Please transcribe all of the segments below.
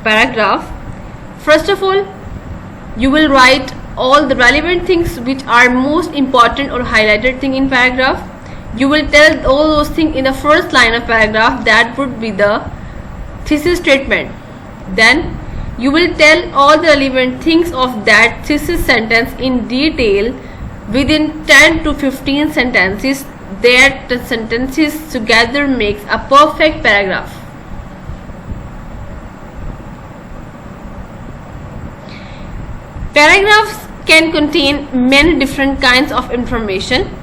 paragraph, first of all, you will write all the relevant things which are most important or highlighted thing in paragraph. You will tell all those things in the first line of paragraph. That would be the thesis statement. Then you will tell all the relevant things of that thesis sentence in detail within 10 to 15 sentences. That the sentences together makes a perfect paragraph. Paragraphs can contain many different kinds of information.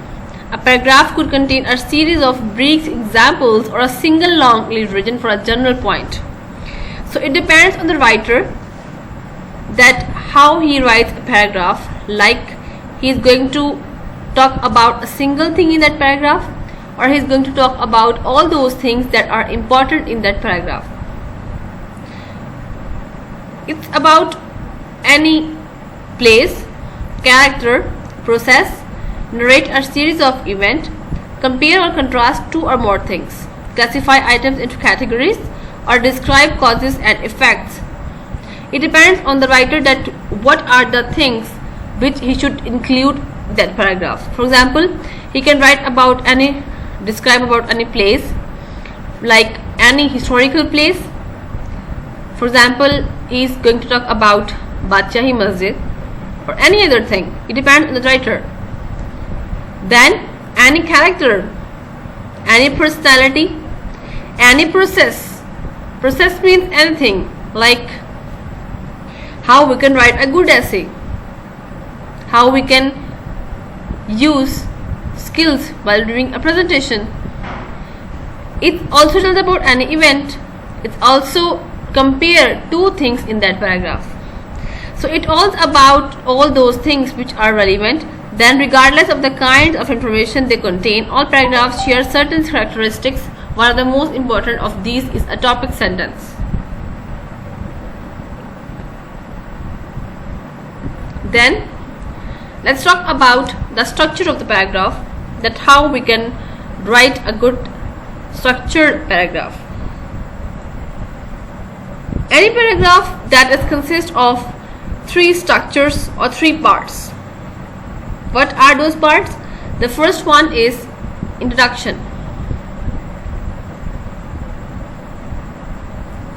A paragraph could contain a series of brief examples or a single long illustration for a general point. So it depends on the writer that how he writes a paragraph. Like he is going to talk about a single thing in that paragraph, or he is going to talk about all those things that are important in that paragraph. It's about any place, character, process, narrate a series of events, compare or contrast two or more things, classify items into categories, or describe causes and effects. It depends on the writer that what are the things which he should include that paragraph. For example, he can write about describe about any place, like any historical place. For example, he is going to talk about Badshahi Masjid or any other thing. It depends on the writer. Then any character, any personality, any process. Process means anything, like how we can write a good essay, how we can use skills while doing a presentation. It also tells about any event. It also compare two things in that paragraph. So it all about all those things which are relevant. Then regardless of the kind of information they contain, all paragraphs share certain characteristics. One of the most important of these is a topic sentence. Then let's talk about the structure of the paragraph, that how we can write a good structured paragraph. Any paragraph that is consists of three structures or three parts. What are those parts? The first one is introduction.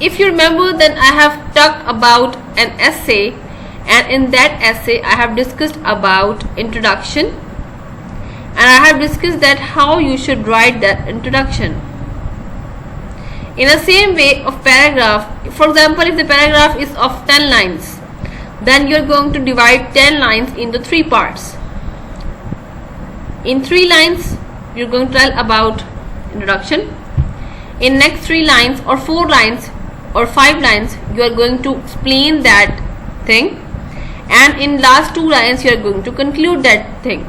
If you remember, then I have talked about an essay, and in that essay I have discussed about introduction, and I have discussed that how you should write that introduction. In the same way of paragraph, for example, if the paragraph is of 10 lines, then you are going to divide 10 lines into three parts. In 3 lines you are going to tell about introduction. In next 3 lines or 4 lines or 5 lines you are going to explain that thing, and in last 2 lines you are going to conclude that thing.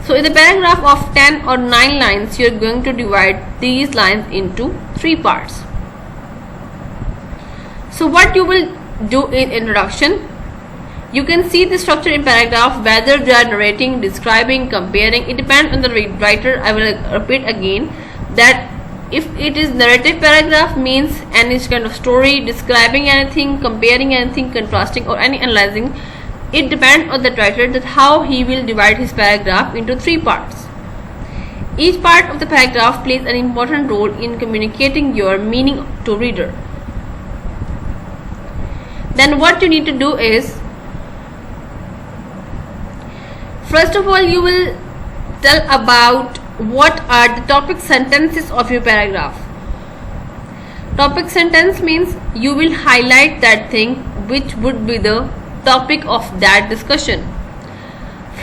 So in the paragraph of 10 or 9 lines you are going to divide these lines into 3 parts. So what you will do in introduction, you can see the structure in paragraph, whether they are narrating, describing, comparing. It depends on the writer. I will repeat again that if it is narrative paragraph, means any kind of story, describing anything, comparing anything, contrasting or any analyzing, it depends on the writer that how he will divide his paragraph into 3 parts. Each part of the paragraph plays an important role in communicating your meaning to reader. Then what you need to do is, first of all, you will tell about what are the topic sentences of your paragraph. Topic sentence means you will highlight that thing which would be the topic of that discussion.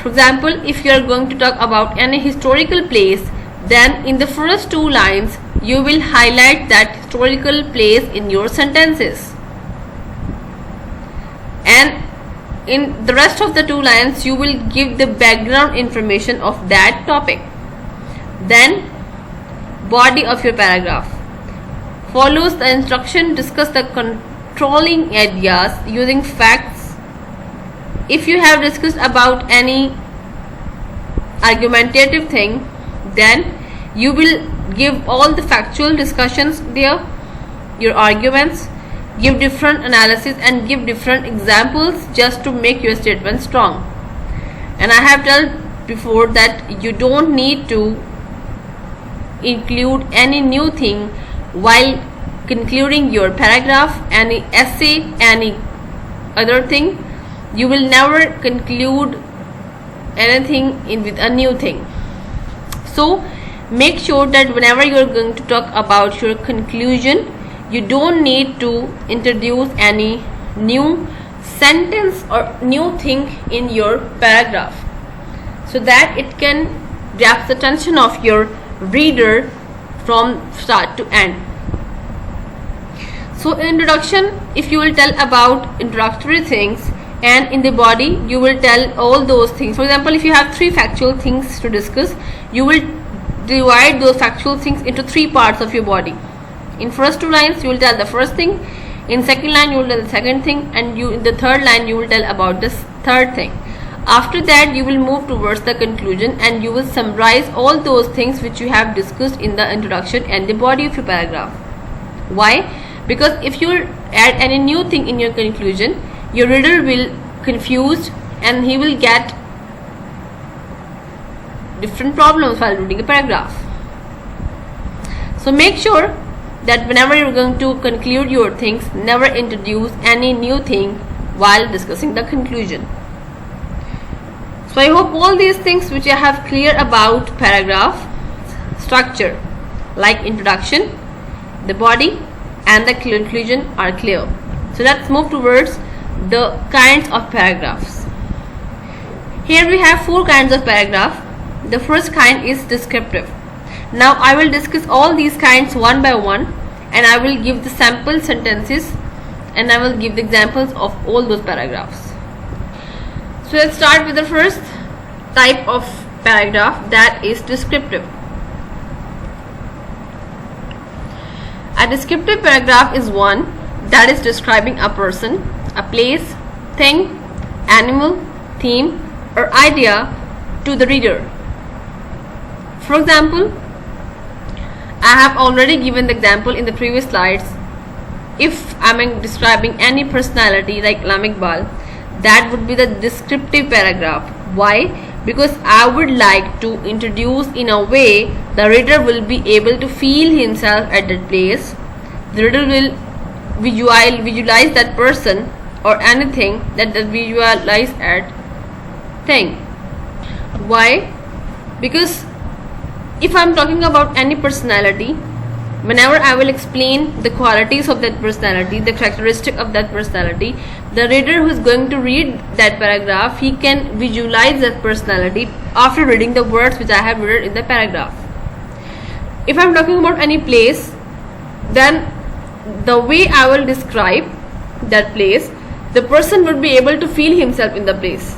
For example, if you are going to talk about any historical place, then in the first 2 lines you will highlight that historical place in your sentences, and in the rest of the 2 lines you will give the background information of that topic. Then body of your paragraph follows the instruction, discuss the controlling ideas using facts. If you have discussed about any argumentative thing, then you will give all the factual discussions there. your arguments, give different analysis and give different examples just to make your statement strong. And I have told before that you don't need to include any new thing while concluding your paragraph, any essay, any other thing. You will never conclude anything with a new thing. So make sure that whenever you are going to talk about your conclusion, you don't need to introduce any new sentence or new thing in your paragraph, so that it can grab the attention of your reader from start to end. So in introduction, if you will tell about introductory things, and in the body you will tell all those things. For example, if you have 3 factual things to discuss, you will divide those factual things into 3 parts of your body. In first 2 lines you will tell the first thing, in second line you will tell the second thing, and in the third line you will tell about this third thing. After that you will move towards the conclusion and you will summarize all those things which you have discussed in the introduction and the body of your paragraph. Why? Because if you add any new thing in your conclusion, your reader will confused and he will get different problems while reading a paragraph. So make sure that whenever you're going to conclude your things, never introduce any new thing while discussing the conclusion. So I hope all these things which I have clear about paragraph structure, like introduction, the body and the conclusion, are clear. So let's move towards the kinds of paragraphs. Here we have 4 kinds of paragraph. The first kind is descriptive. Now I will discuss all these kinds one by one, and I will give the sample sentences and I will give the examples of all those paragraphs. So let's start with the first type of paragraph, that is descriptive. A descriptive paragraph is one that is describing a person, a place, thing, animal, theme or idea to the reader. For example, I have already given the example in the previous slides. If I am describing any personality like Allama Iqbal, that would be the descriptive paragraph. Why? Because I would like to introduce in a way the reader will be able to feel himself at that place. The reader will visualize that person or anything that the visualize at thing. Why? Because if I am talking about any personality, whenever I will explain the qualities of that personality, the characteristic of that personality, the reader who is going to read that paragraph, he can visualize that personality after reading the words which I have written in the paragraph. If I am talking about any place, then the way I will describe that place, the person would be able to feel himself in the place.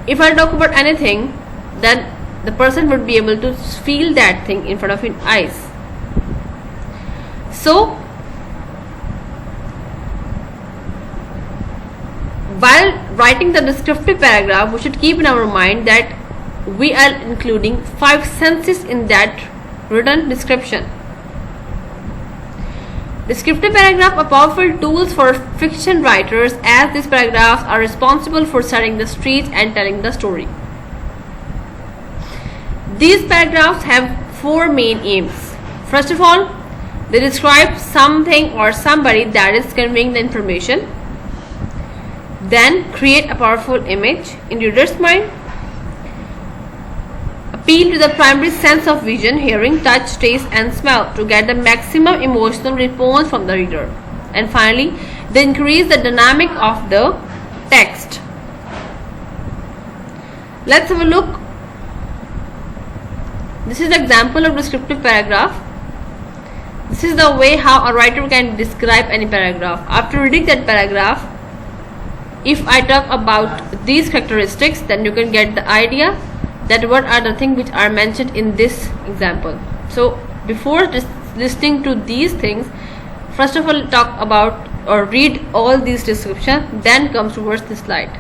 If I talk about anything, then the person would be able to feel that thing in front of his eyes. So while writing the descriptive paragraph, we should keep in our mind that we are including 5 senses in that written description. Descriptive paragraph are powerful tools for fiction writers, as these paragraphs are responsible for setting the stage and telling the story. These paragraphs have 4 main aims. First of all, they describe something or somebody that is conveying the information. Then create a powerful image in reader's mind. Appeal to the primary sense of vision, hearing, touch, taste and smell to get the maximum emotional response from the reader. And finally, they increase the dynamic of the text. Let's have a look. This is the example of descriptive paragraph. This is the way how a writer can describe any paragraph. After reading that paragraph, if I talk about these characteristics, then you can get the idea that what are the things which are mentioned in this example. So before listening to these things, first of all talk about or read all these descriptions, then comes towards this slide.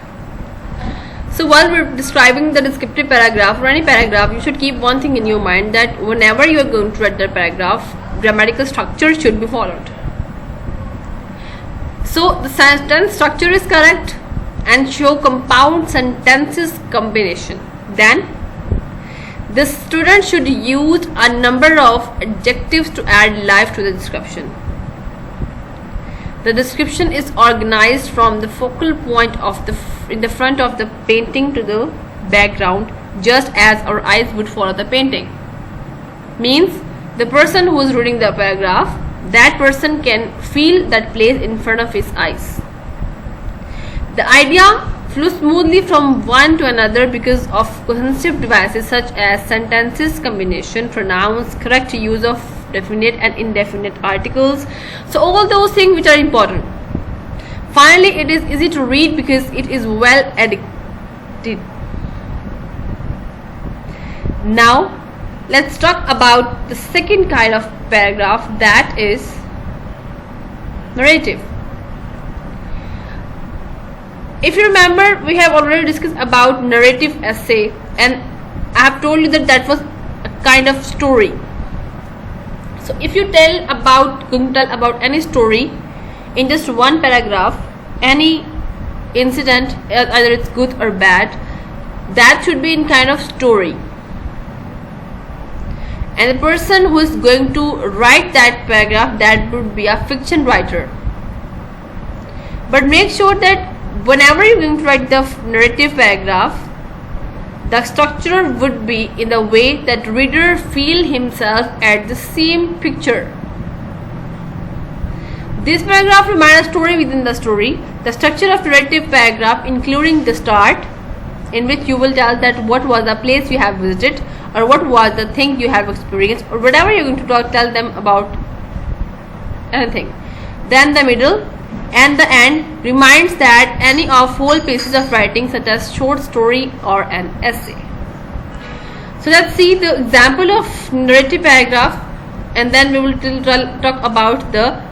So while we're describing the descriptive paragraph or any paragraph, you should keep one thing in your mind, that whenever you are going to write the paragraph, grammatical structure should be followed. So the sentence structure is correct and show compound sentences combination. Then the student should use a number of adjectives to add life to the description. The description is organized from the focal point of in the front of the painting to the background, just as our eyes would follow the painting. Means the person who is reading the paragraph, that person can feel that place in front of his eyes. The idea flows smoothly from one to another because of cohesive devices such as sentences combination, pronouns, correct use of definite and indefinite articles. So all those things which are important. Finally, it is easy to read because it is well edited. Now let's talk about the second kind of paragraph, that is narrative. If you remember, we have already discussed about narrative essay, and I have told you that was a kind of story. So if you going to tell about any story in just one paragraph, any incident, either it's good or bad, that should be in kind of story. And the person who is going to write that paragraph, that would be a fiction writer. But make sure that whenever you're going to write the narrative paragraph, the structure would be in the way that reader feel himself at the same picture. This paragraph reminds a story within the story. The structure of narrative paragraph, including the start, in which you will tell that what was the place you have visited, or what was the thing you have experienced, or whatever you're going to tell them about anything. Then the middle and the end reminds that any of whole pieces of writing, such as short story or an essay. So let's see the example of narrative paragraph, and then we will talk about the.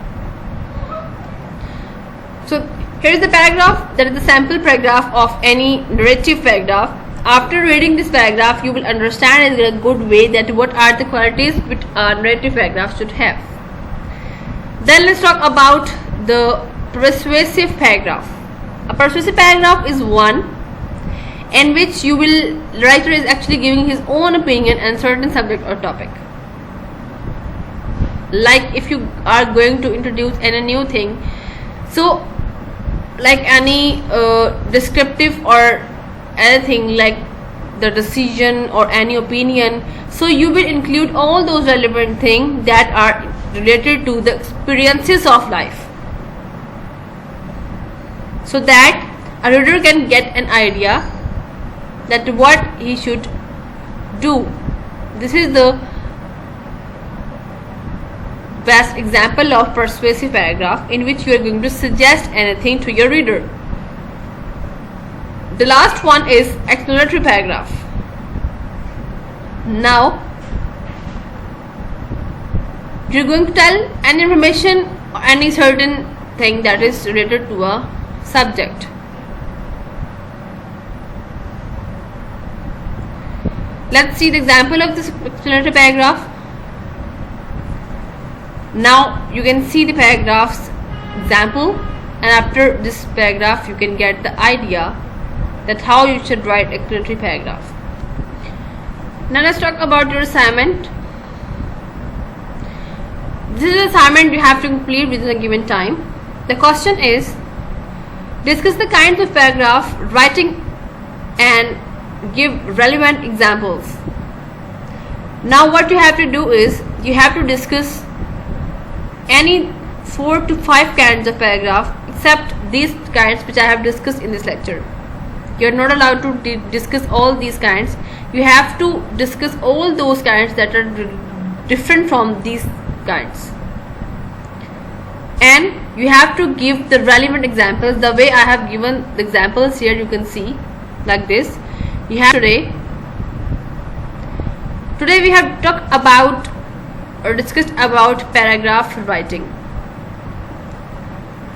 So here is the paragraph, that is the sample paragraph of any narrative paragraph. After reading this paragraph, you will understand in a good way that what are the qualities which a narrative paragraph should have. Then let's talk about the persuasive paragraph. A persuasive paragraph is one in which writer is actually giving his own opinion on certain subject or topic. Like if you are going to introduce any new thing, so like any descriptive or anything like the decision or any opinion, so you will include all those relevant things that are related to the experiences of life, so that a reader can get an idea that what he should do. This is the best example of persuasive paragraph, in which you are going to suggest anything to your reader. The last one is explanatory paragraph. Now you're going to tell any information or any certain thing that is related to a subject. Let's see the example of this explanatory paragraph. Now you can see the paragraph's example, and after this paragraph you can get the idea that how you should write explanatory paragraph. Now let's talk about your assignment. This is an assignment you have to complete within a given time. The question is, discuss the kinds of paragraph writing and give relevant examples. Now what you have to do is, you have to discuss any 4 to 5 kinds of paragraph except these kinds which I have discussed in this lecture. You are not allowed to discuss all these kinds. You have to discuss all those kinds that are different from these kinds, and you have to give the relevant examples. The way I have given the examples here, you can see like this. You have today we have talked about or discussed about paragraph writing.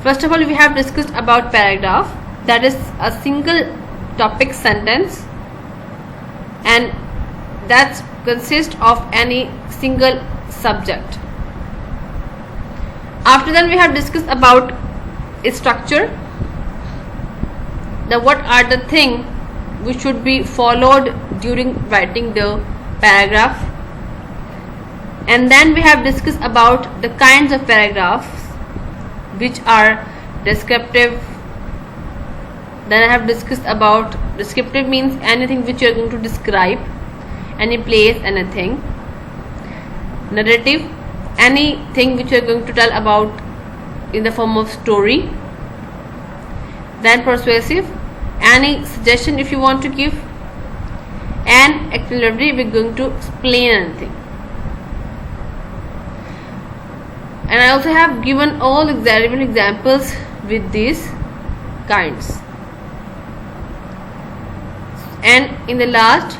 First of all, we have discussed about paragraph, that is a single topic sentence, and that consists of any single subject. After that, we have discussed about structure. Now, what are the things which should be followed during writing the paragraph? And then we have discussed about the kinds of paragraphs which are descriptive. Then I have discussed about descriptive means anything which you are going to describe, any place, anything. Narrative, anything which you are going to tell about in the form of story. Then persuasive, any suggestion if you want to give. And explanatory, we are going to explain anything. And I also have given all relevant examples with these kinds. And in the last